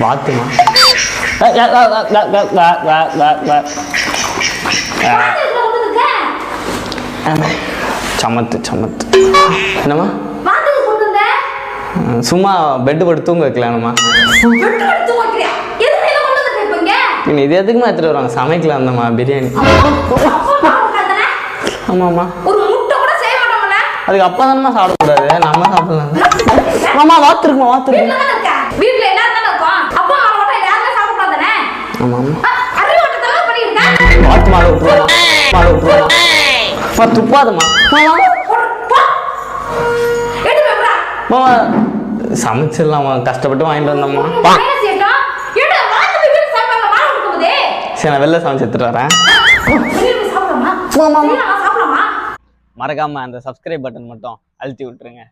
வாத்துமா சமத்து சமத்து என்னம்மா சும்மா பெட்டு படுத்து தூங்க வைக்கலாம்மா இது எதுக்குமா எடுத்துட்டு வருவாங்க சமைக்கலாம் அந்தம்மா பிரியாணி ஆமாம்மா அதுக்கு அப்பா தானம்மா சாப்பிடக்கூடாது நம்ம சாப்பிடலாம் ஆமா வாத்துருக்குமா வாத்துருக்கு ஆமா வாத்து மாலை விட்டுருவா மாலை விட்டுருவா துப்பாதம்மா மாமா சமைச்சிடலாமா கஷ்டப்பட்டு வாங்கிட்டு வந்தோம்மா சரி நான் வெளில சமைச்சு எடுத்துட்டு வரேன் மறக்காம அந்த சப்ஸ்கிரைப் பட்டன் மட்டும் அழுத்தி விட்டுருங்க.